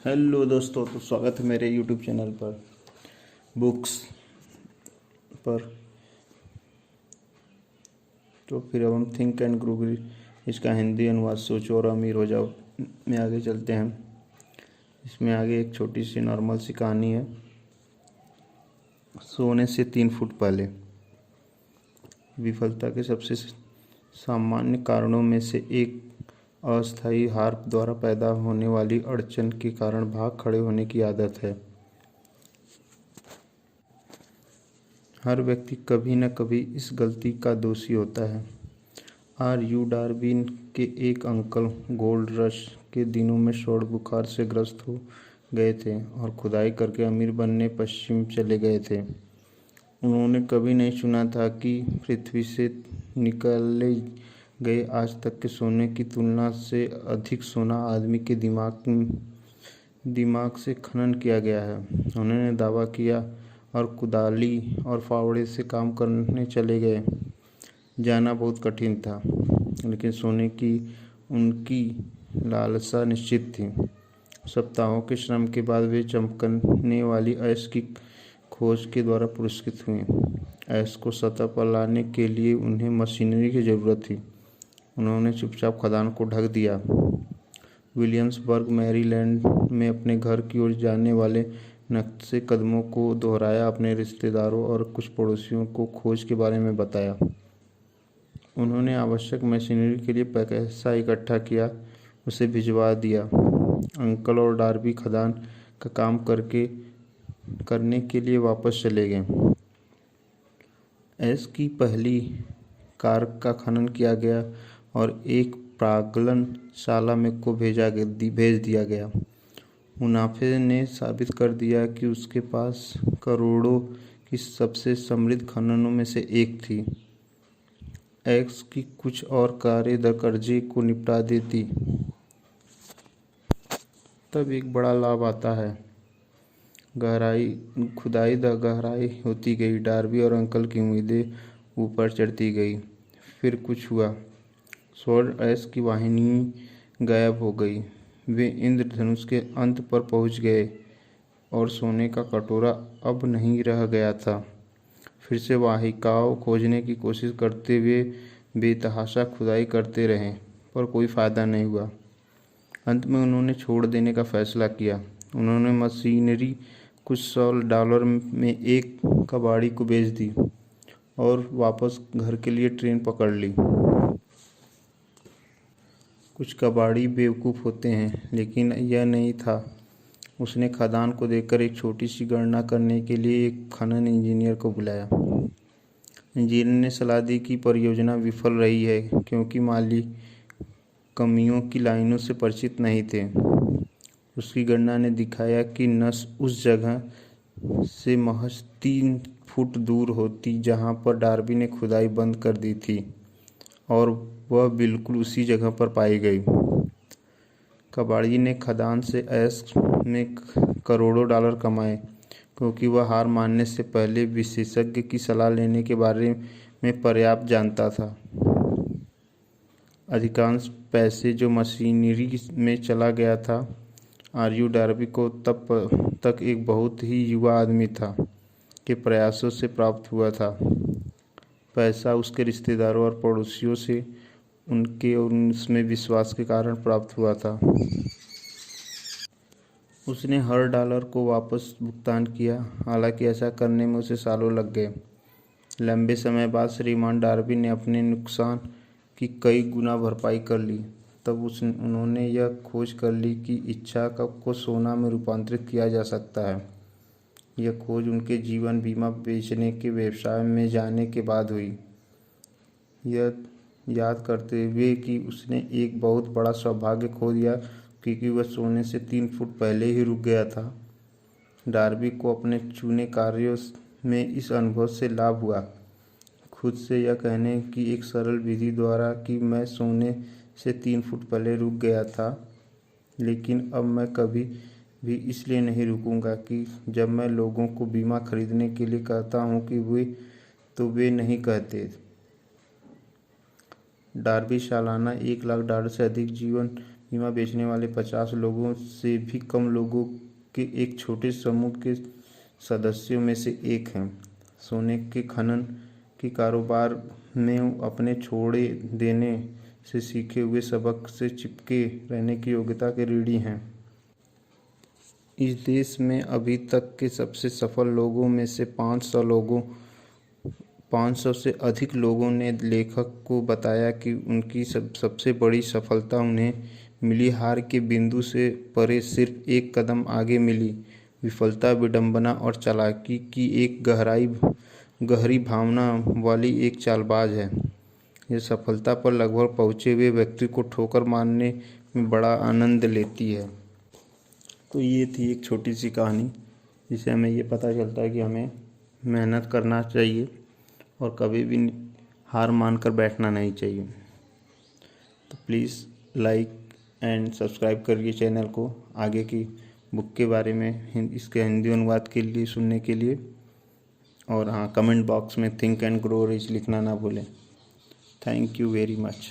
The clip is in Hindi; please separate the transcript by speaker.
Speaker 1: हेलो दोस्तों, तो स्वागत है मेरे यूट्यूब चैनल पर बुक्स पर। तो फिर अब हम थिंक एंड ग्रो इसका हिंदी अनुवाद सोचो और अमीर हो जाओ में आगे चलते हैं। इसमें आगे एक छोटी सी नॉर्मल सी कहानी है। सोने से 3 फुट पहले। विफलता के सबसे सामान्य कारणों में से एक अस्थायी हार द्वारा पैदा होने वाली अड़चन के कारण भाग खड़े होने की आदत है। हर व्यक्ति कभी न कभी इस गलती का दोषी होता है। R.U. डार्विन के एक अंकल गोल्ड रश के दिनों में स्वर्ण बुखार से ग्रस्त हो गए थे और खुदाई करके अमीर बनने पश्चिम चले गए थे। उन्होंने कभी नहीं सुना था कि पृथ्वी से निकाले गए आज तक के सोने की तुलना से अधिक सोना आदमी के दिमाग से खनन किया गया है। उन्होंने दावा किया और कुदाली और फावड़े से काम करने चले गए। जाना बहुत कठिन था, लेकिन सोने की उनकी लालसा निश्चित थी। सप्ताहों के श्रम के बाद वे चमकने वाली ऐश की खोज के द्वारा पुरस्कृत हुए। ऐश को सतह पर लाने के लिए उन्हें मशीनरी की जरूरत थी। उन्होंने चुपचाप खदान को ढक दिया। विलियम्सबर्ग, मैरीलैंड में अपने घर की ओर जाने वाले नक्शे कदमों को दोहराया, अपने रिश्तेदारों और कुछ पड़ोसियों को खोज के बारे में बताया। उन्होंने आवश्यक मशीनरी के लिए पैसा इकट्ठा किया, उसे भिजवा दिया। अंकल और डार्बी खदान का काम करने के लिए वापस चले गए। एस की पहली कार का खनन किया गया और एक प्रागलन-शाला में को भेज दिया गया। मुनाफे ने साबित कर दिया कि उसके पास करोड़ों की सबसे समृद्ध खननों में से एक थी। एक्स की कुछ और कारें कर्जे को निपटा देती। तब एक बड़ा लाभ आता है। खुदाई गहराई होती गई। डार्बी और अंकल की उम्मीदें ऊपर चढ़ती गई। फिर कुछ हुआ। स्वर्ण एस की वाहिनी गायब हो गई। वे इंद्रधनुष के अंत पर पहुंच गए और सोने का कटोरा अब नहीं रह गया था। फिर से वाहिकाओं खोजने की कोशिश करते हुए बेतहाशा खुदाई करते रहे, पर कोई फायदा नहीं हुआ। अंत में उन्होंने छोड़ देने का फैसला किया। उन्होंने मशीनरी कुछ $100 में एक कबाड़ी को बेच दी और वापस घर के लिए ट्रेन पकड़ ली। कुछ कबाड़ी बेवकूफ़ होते हैं, लेकिन यह नहीं था। उसने खदान को देखकर एक छोटी सी गणना करने के लिए एक खनन इंजीनियर को बुलाया। इंजीनियर ने सलाह दी कि परियोजना विफल रही है क्योंकि माली कमियों की लाइनों से परिचित नहीं थे। उसकी गणना ने दिखाया कि नस उस जगह से महज 3 फुट दूर होती जहां पर डार्बी ने खुदाई बंद कर दी थी, और वह बिल्कुल उसी जगह पर पाई गई। कबाड़ी ने खदान से ऐश में करोड़ों डॉलर कमाए, क्योंकि वह हार मानने से पहले विशेषज्ञ की सलाह लेने के बारे में पर्याप्त जानता था। अधिकांश पैसे जो मशीनरी में चला गया था, R.U. डार्बी को तब तक एक बहुत ही युवा आदमी था के प्रयासों से प्राप्त हुआ था। पैसा उसके रिश्तेदारों और पड़ोसियों से उनके और उसमें विश्वास के कारण प्राप्त हुआ था। उसने हर डॉलर को वापस भुगतान किया, हालांकि ऐसा करने में उसे सालों लग गए। लंबे समय बाद श्रीमान डार्बी ने अपने नुकसान की कई गुना भरपाई कर ली। तब उन्होंने यह खोज कर ली कि इच्छा को सोना में रूपांतरित किया जा सकता है। यह खोज उनके जीवन बीमा बेचने के व्यवसाय में जाने के बाद हुई। यह याद करते हुए कि उसने एक बहुत बड़ा सौभाग्य खो दिया क्योंकि वह सोने से 3 फुट पहले ही रुक गया था, डार्बी को अपने चुने कार्यों में इस अनुभव से लाभ हुआ। खुद से यह कहने की एक सरल विधि द्वारा कि मैं सोने से 3 फुट पहले रुक गया था, लेकिन अब मैं कभी भी इसलिए नहीं रुकूंगा कि जब मैं लोगों को बीमा खरीदने के लिए कहता हूं कि वे नहीं कहते। डार्बी सालाना $1 लाख से अधिक जीवन बीमा बेचने वाले 50 लोगों से भी कम लोगों के एक छोटे समूह के सदस्यों में से एक हैं। सोने के खनन के कारोबार में अपने छोड़े देने से सीखे हुए सबक से चिपके रहने की योग्यता के ऋणी हैं। इस देश में अभी तक के सबसे सफल लोगों में से 500 से अधिक लोगों ने लेखक को बताया कि उनकी सबसे बड़ी सफलता उन्हें मिली हार के बिंदु से परे सिर्फ एक कदम आगे मिली विफलता, विडंबना और चालाकी की एक गहरी भावना वाली एक चालबाज है। यह सफलता पर लगभग पहुंचे हुए व्यक्ति को ठोकर मारने में बड़ा आनंद लेती है। तो ये थी एक छोटी सी कहानी जिससे हमें ये पता चलता है कि हमें मेहनत करना चाहिए और कभी भी हार मानकर बैठना नहीं चाहिए। तो प्लीज़ लाइक एंड सब्सक्राइब करिए चैनल को आगे की बुक के बारे में, इसके हिंदी अनुवाद के लिए सुनने के लिए। और हाँ, कमेंट बॉक्स में थिंक एंड ग्रो रिच लिखना ना भूलें। Thank you very much.